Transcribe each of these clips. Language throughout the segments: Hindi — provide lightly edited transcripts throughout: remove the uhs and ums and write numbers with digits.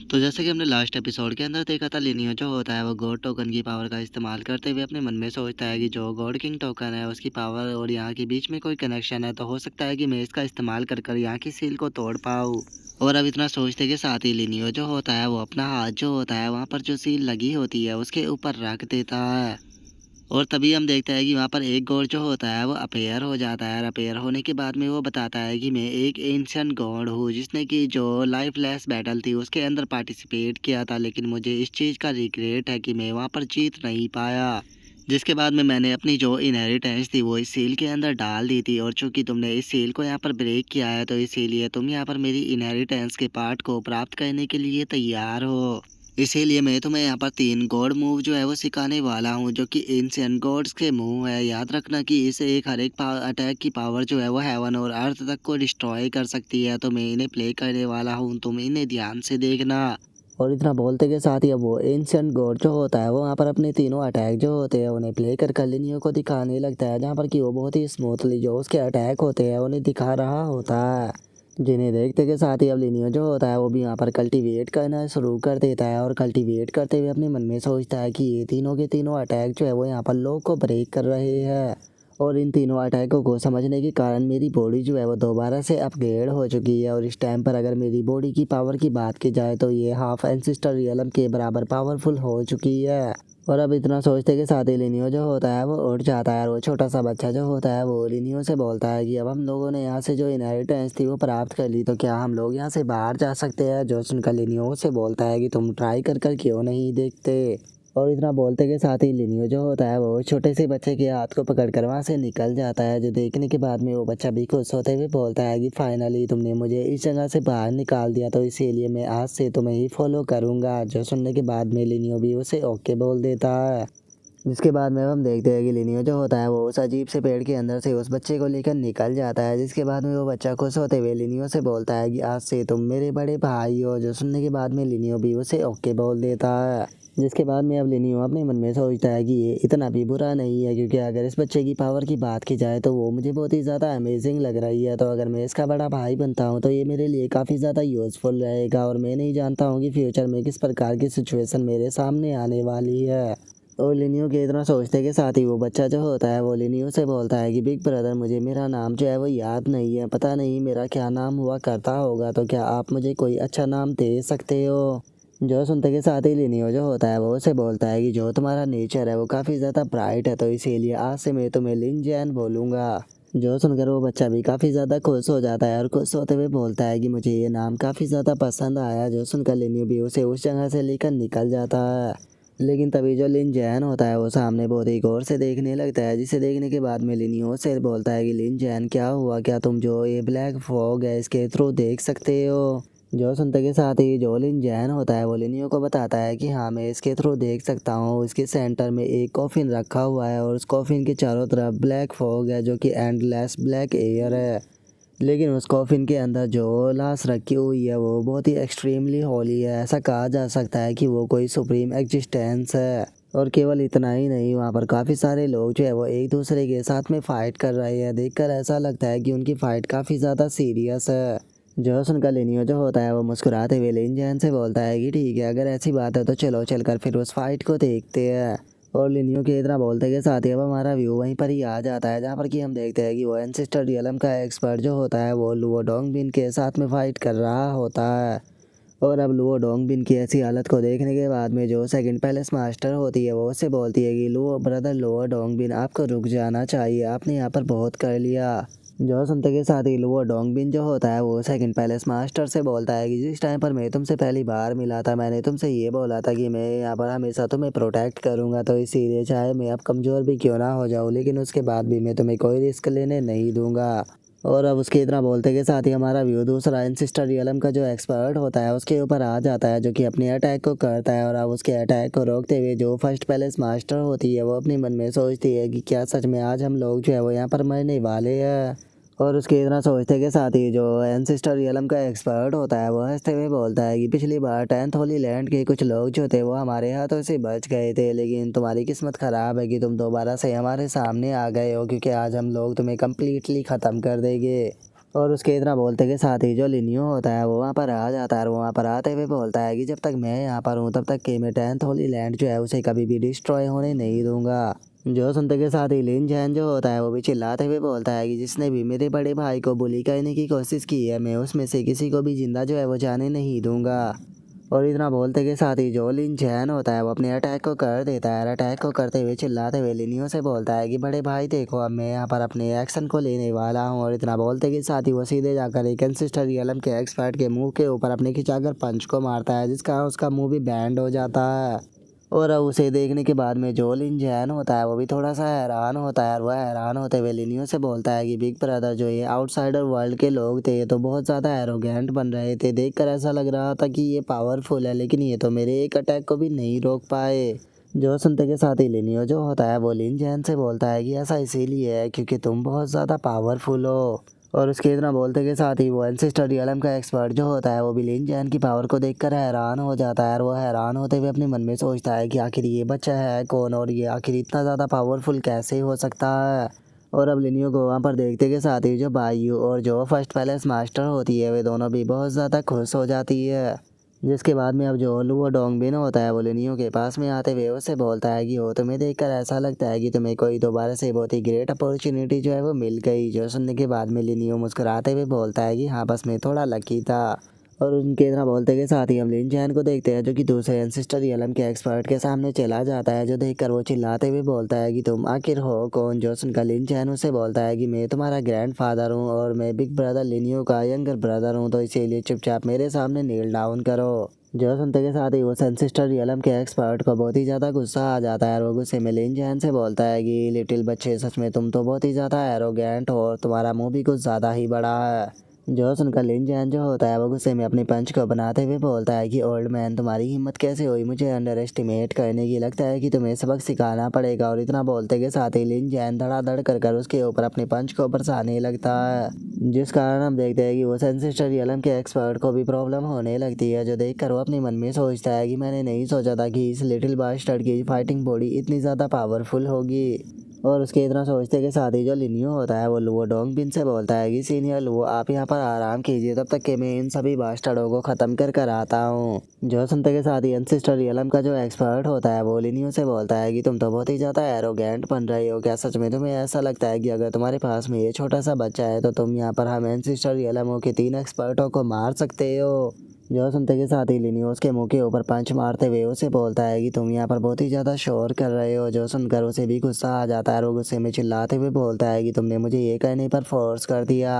तो जैसे कि हमने लास्ट एपिसोड के अंदर देखा था, लिनियो जो होता है वो गॉड टोकन की पावर का इस्तेमाल करते हुए अपने मन में सोचता है कि जो गॉड किंग टोकन है उसकी पावर और यहाँ के बीच में कोई कनेक्शन है, तो हो सकता है कि मैं इसका इस्तेमाल कर कर यहाँ की सील को तोड़ पाऊँ। और अब इतना सोचते के साथ ही लिनियो जो होता है वो अपना हाथ जो होता है वहाँ पर जो सील लगी होती है उसके ऊपर रख देता है। और तभी हम देखते हैं कि वहाँ पर एक गॉड जो होता है वो अपेयर हो जाता है, और अपेयर होने के बाद में वो बताता है कि मैं एक एंशिएंट गॉड हूँ जिसने कि जो लाइफलेस बैटल थी उसके अंदर पार्टिसिपेट किया था, लेकिन मुझे इस चीज़ का रिग्रेट है कि मैं वहाँ पर जीत नहीं पाया। जिसके बाद में मैंने अपनी जो इनहेरिटेंस थी वो इस सील के अंदर डाल दी थी, और चूंकि तुमने इस सील को यहाँ पर ब्रेक किया है तो इसीलिए तुम यहाँ पर मेरी इनहेरिटेंस के पार्ट को प्राप्त करने के लिए तैयार हो। इसीलिए मैं तुम्हें यहाँ पर 3 गॉड मूव जो है वो सिखाने वाला हूँ, जो कि एंशिएंट गॉड्स के मूव है। याद रखना कि इसे एक हर एक अटैक की पावर जो है वो हेवन और अर्थ तक को डिस्ट्रॉय कर सकती है। तो मैं इन्हें प्ले करने वाला हूँ, तुम इन्हें ध्यान से देखना। और इतना बोलते के साथ ही अब वो एंशिएंट गॉड जो होता है वो वहाँ पर अपने तीनों अटैक जो होते हैं उन्हें प्ले कर लिनियो को दिखाने लगता है, जहाँ पर कि वो बहुत ही स्मूथली जो उसके अटैक होते हैं उन्हें दिखा रहा होता है। जिन्हें देखते के साथ ही अब लिनियो जो होता है वो भी यहाँ पर कल्टीवेट करना शुरू कर देता है, और कल्टीवेट करते हुए अपने मन में सोचता है कि ये तीनों के तीनों अटैक जो है वो यहाँ पर लोग को ब्रेक कर रहे हैं। और इन तीनों अटैकों को समझने के कारण मेरी बॉडी जो है वो दोबारा से अपग्रेड हो चुकी है, और इस टाइम पर अगर मेरी बॉडी की पावर की बात की जाए तो ये हाफ एंसिस्टर रियलम के बराबर पावरफुल हो चुकी है। और अब इतना सोचते के साथ ही लिनियो जो होता है वो उठ जाता है, और वो छोटा सा बच्चा जो होता है वो लिनियो से बोलता है कि अब हम लोगों ने यहाँ से जो इनहेरिटेंस थी वो प्राप्त कर ली, तो क्या हम लोग यहाँ से बाहर जा सकते हैं। जो सुनकर लिनियो से बोलता है कि तुम ट्राई कर कर क्यों नहीं देखते। और इतना बोलते के साथ ही लिनियो जो होता है वो छोटे से बच्चे के हाथ को पकड़कर वहाँ से निकल जाता है, जो देखने के बाद में वो बच्चा भी खुश होते हुए बोलता है कि फाइनली तुमने मुझे इस जगह से बाहर निकाल दिया, तो इसीलिए मैं आज से तुम्हें ही फॉलो करूँगा। जो सुनने के बाद में लिनियो भी उसे ओके बोल देता है। जिसके बाद में हम देखते हैं कि लिनियो जो होता है वो उस अजीब से पेड़ के अंदर से उस बच्चे को लेकर निकल जाता है, जिसके बाद में वो बच्चा खुश होते हुए लिनियो से बोलता है कि आज से तुम मेरे बड़े भाई हो। जो सुनने के बाद में लिनियो भी उसे ओके बोल देता है। जिसके बाद में अब लिनियो अपने मन में सोचता है कि ये इतना भी बुरा नहीं है, क्योंकि अगर इस बच्चे की पावर की बात की जाए तो वो मुझे बहुत ही ज़्यादा अमेजिंग लग रही है। तो अगर मैं इसका बड़ा भाई बनता हूँ तो ये मेरे लिए काफ़ी ज़्यादा यूज़फुल रहेगा, और मैं नहीं जानता हूँ कि फ्यूचर में किस प्रकार की सिचुएशन मेरे सामने आने वाली है। और लिनियो के इतना सोचते के साथ ही वो बच्चा जो होता है वो लिनियो से बोलता है कि बिग ब्रदर मुझे मेरा नाम जो है वो याद नहीं है, पता नहीं मेरा क्या नाम हुआ करता होगा, तो क्या आप मुझे कोई अच्छा नाम दे सकते हो। जो सुनते के साथ ही लिनियो जो होता है वो उसे बोलता है कि जो तुम्हारा नेचर है वो काफ़ी ज़्यादा ब्राइट है, तो इसीलिए आज से मैं तुम्हें लिन जैन बोलूँगा। जो सुनकर वो बच्चा भी काफ़ी ज़्यादा खुश हो जाता है, और खुश होते हुए बोलता है कि मुझे ये नाम काफ़ी ज़्यादा पसंद आया। जो सुनकर लिनियो भी उसे उस जगह से लेकर निकल जाता है। लेकिन तभी जो लिन जैन होता है वो सामने बहुत ही गौर से देखने लगता है, जिसे देखने के बाद में लिनियो से बोलता है कि लिन जैन क्या हुआ, क्या तुम जो ये ब्लैक फॉग है इसके थ्रू देख सकते हो। जो सुनते के साथ ही जो लिन जैन होता है वो लिनियो को बताता है कि हाँ मैं इसके थ्रू देख सकता हूँ। इसके सेंटर में एक कॉफिन रखा हुआ है, और उस कॉफिन के चारों तरफ ब्लैक फॉग है जो कि एंडलेस ब्लैक एयर है। लेकिन उस कॉफिन के अंदर जो लाश रखी हुई है वो बहुत ही एक्सट्रीमली होली है। ऐसा कहा जा सकता है कि वो कोई सुप्रीम एग्जिस्टेंस है। और केवल इतना ही नहीं, वहाँ पर काफ़ी सारे लोग जो है वो एक दूसरे के साथ में फ़ाइट कर रहे हैं। देखकर ऐसा लगता है कि उनकी फ़ाइट काफ़ी ज़्यादा सीरियस है। जो सुनकर लिनियो जो होता है वो मुस्कुराते हुए लिन जैन से बोलता है कि ठीक है, अगर ऐसी बात है तो चलो चलकर फिर उस फाइट को देखते हैं। और लिनियो के इतना बोलते के साथ ही अब हमारा व्यू वहीं पर ही आ जाता है, जहाँ पर कि हम देखते हैं कि वो एंसेस्टर रियलम का एक्सपर्ट जो होता है वो लुओ डोंगबिन के साथ में फाइट कर रहा होता है। और अब लुओ डोंगबिन की ऐसी हालत को देखने के बाद में जो सेकंड पैलेस मास्टर होती है वो उससे बोलती है कि लुओ ब्रदर लुओ डोंगबिन आपको रुक जाना चाहिए, आपने यहाँ पर बहुत कर लिया। जो सुनते के साथ ही लुओ डोंगबिन जो होता है वो सेकंड पैलेस मास्टर से बोलता है कि जिस टाइम पर मैं तुमसे पहली बार मिला था मैंने तुमसे ये बोला था कि मैं यहाँ पर हमेशा तुम्हें प्रोटेक्ट करूँगा, तो इसीलिए चाहे मैं अब कमज़ोर भी क्यों ना हो जाऊँ लेकिन उसके बाद भी मैं तुम्हें कोई रिस्क लेने नहीं दूंगा। और अब उसके इतना बोलते के साथ ही हमारा व्यू दूसरा एंसिस्टर रियलम का जो एक्सपर्ट होता है उसके ऊपर आ जाता है, जो कि अपने अटैक को करता है। और अब उसके अटैक को रोकते हुए जो फर्स्ट पैलेस मास्टर होती है वो अपने मन में सोचती है कि क्या सच में आज हम लोग जो है वो यहाँ पर मरने वाले हैं। और उसके इतना सोचते के साथ ही जो एंसिस्टर रियलम का एक्सपर्ट होता है वो हंसते हुए बोलता है कि पिछली बार 10th होली लैंड के कुछ लोग जो थे वो हमारे हाथों से बच गए थे, लेकिन तुम्हारी किस्मत ख़राब है कि तुम दोबारा से हमारे सामने आ गए हो, क्योंकि आज हम लोग तुम्हें कम्प्लीटली ख़त्म कर देंगे। और उसके इतना बोलते के साथ ही जो लिनियो होता है वो वहाँ पर आ जाता है और वो वहाँ पर आते हुए बोलता है कि जब तक मैं यहाँ पर हूँ तब तक कि मैं 10th होली लैंड जो है उसे कभी भी डिस्ट्रॉय होने नहीं दूंगा। जो सुनते के साथ ही लिन जैन जो होता है वो भी चिल्लाते हुए बोलता है कि जिसने भी मेरे बड़े भाई को बुली करने की कोशिश की है मैं उसमें से किसी को भी जिंदा जो है वो जाने नहीं दूंगा। और इतना बोलते के साथ ही जो लिन जैन होता है वो अपने अटैक को कर देता है और अटैक को करते हुए चिल्लाते हुए लिनियो से बोलता है कि बड़े भाई देखो अब मैं यहाँ पर अपने एक्शन को लेने वाला हूँ। और इतना बोलते के साथ ही वो सीधे जाकर एक एंसिस्टर रियलम के एक्सपर्ट के मुंह के ऊपर अपने खिंचाकर पंच को मारता है जिसका उसका मुंह भी बैंड हो जाता है। और अब उसे देखने के बाद में जो लिन जैन होता है वो भी थोड़ा सा हैरान होता है और वह हैरान होते हुए लिनियो से बोलता है कि बिग ब्रदर जो ये आउटसाइडर वर्ल्ड के लोग थे ये तो बहुत ज़्यादा एरोगेंट बन रहे थे, देखकर ऐसा लग रहा था कि ये पावरफुल है लेकिन ये तो मेरे एक अटैक को भी नहीं रोक पाए। जो सुनते के साथ ही लिनियो जो होता है वो लिन जैन से बोलता है कि ऐसा इसीलिए है क्योंकि तुम बहुत ज़्यादा पावरफुल हो। और उसके इतना बोलते के साथ ही वो एंसेस्टर रियलम का एक्सपर्ट जो होता है वो भी लिन जैन की पावर को देखकर हैरान हो जाता है और वो हैरान होते हुए अपने मन में सोचता है कि आखिर ये बच्चा है कौन और ये आखिर इतना ज़्यादा पावरफुल कैसे हो सकता है। और अब लिनियो को वहाँ पर देखते के साथ ही जो बायू और जो फर्स्ट पैलेस मास्टर होती है वे दोनों भी बहुत ज़्यादा खुश हो जाती है। जिसके बाद में अब जो लुओ डोंगबिन होता है वो लिनियो के पास में आते हुए उससे बोलता है कि वो तुम्हें देखकर ऐसा लगता है कि तुम्हें कोई दोबारा से बहुत ही ग्रेट अपॉर्चुनिटी जो है वो मिल गई। जो सुनने के बाद में लिनियो मुस्कुराते हुए बोलता है कि हाँ बस मैं थोड़ा लकी था। और उनके इतना बोलते के साथ ही हम लिन जैन को देखते हैं जो कि दूसरे एंसिस्टर रियलम के एक्सपर्ट के सामने चला जाता है जो देखकर वो चिल्लाते हुए बोलता है कि तुम आखिर हो कौन। जो सुनकर लिन जैन उसे बोलता है कि मैं तुम्हारा ग्रैंडफादर हूँ और मैं बिग ब्रदर लिनियो का यंगर ब्रदर हूँ तो इसीलिए चुपचाप मेरे सामने नील डाउन करो। जो सुनते के साथ ही वो एंसिस्टर रियलम के एक्सपर्ट को बहुत ही ज़्यादा गुस्सा आ जाता है और वो गुस्से में लिन जैन से बोलता है कि लिटिल बच्चे सच में तुम तो बहुत ही ज़्यादा एरोगेंट हो और तुम्हारा मुंह भी कुछ ज़्यादा ही बड़ा है। जो सुनकर लिन जैन जो होता है वो गुस्से में अपनी पंच को बनाते हुए बोलता है कि ओल्ड मैन तुम्हारी हिम्मत कैसे हुई मुझे अंडर एस्टिमेट करने की, लगता है कि तुम्हें सबक सिखाना पड़ेगा। और इतना बोलते के साथ ही लिन जैन धड़ाधड़ कर उसके ऊपर अपनी पंच को बरसाने लगता है जिस कारण हम देखते हैं कि वो एंसेस्टर रियलम के एक्सपर्ट को भी प्रॉब्लम होने लगती है। जो देखकर वो अपने मन में सोचता है कि मैंने नहीं सोचा था कि इस लिटिल बास्टर्ड की फाइटिंग बॉडी इतनी ज़्यादा पावरफुल होगी। और उसके इतना सोचते के साथ ही जो लिनियो होता है वो लुओ डोंगबिन से बोलता है कि सीनियर लुओ आप यहाँ पर आराम कीजिए तब तक कि मैं इन सभी बास्टर्डों को ख़त्म कर आता हूँ। जो सुनते के साथ ही एंसेस्टर रियलम का जो एक्सपर्ट होता है वो लिनियो से बोलता है कि तुम तो बहुत ही ज़्यादा एरोगेंट बन रहे हो, क्या सच में तुम्हें ऐसा लगता है कि अगर तुम्हारे पास में ये छोटा सा बच्चा है तो तुम यहाँ पर हम एंसेस्टर रियलमों के 3 एक्सपर्टों को मार सकते हो। जो सुनते के साथ ही लिनियो उसके मुंह के ऊपर पंच मारते हुए उसे बोलता है कि तुम यहाँ पर बहुत ही ज़्यादा शोर कर रहे हो। जो सुनकर उसे भी गुस्सा आ जाता है और वो गुस्से में चिल्लाते हुए बोलता है कि तुमने मुझे ये कहने पर फोर्स कर दिया।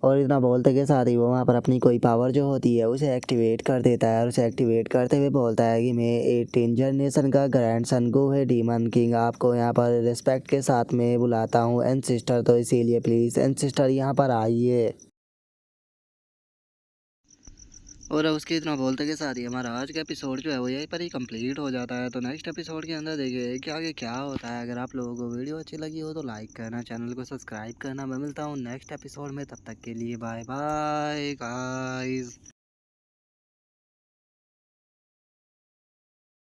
और इतना बोलते के साथ ही वो वहाँ पर अपनी कोई पावर जो होती है उसे एक्टिवेट कर देता है और उसे एक्टिवेट करते हुए बोलता है कि मैं 18 जनरेशन का ग्रैंड सन गो है डीमन किंग आपको यहाँ पर रिस्पेक्ट के साथ में बुलाता हूँ एंसिस्टर, तो इसीलिए प्लीज़ एंसिस्टर यहाँ पर आइए। और उसके इतना बोलते के साथ ही हमारा आज का एपिसोड जो है वो यहीं पर ही कंप्लीट हो जाता है। तो नेक्स्ट एपिसोड के अंदर देखिए कि आगे क्या होता है। अगर आप लोगों को वीडियो अच्छी लगी हो तो लाइक करना, चैनल को सब्सक्राइब करना। मैं मिलता हूँ नेक्स्ट एपिसोड में, तब तक के लिए बाय बाय गाइस।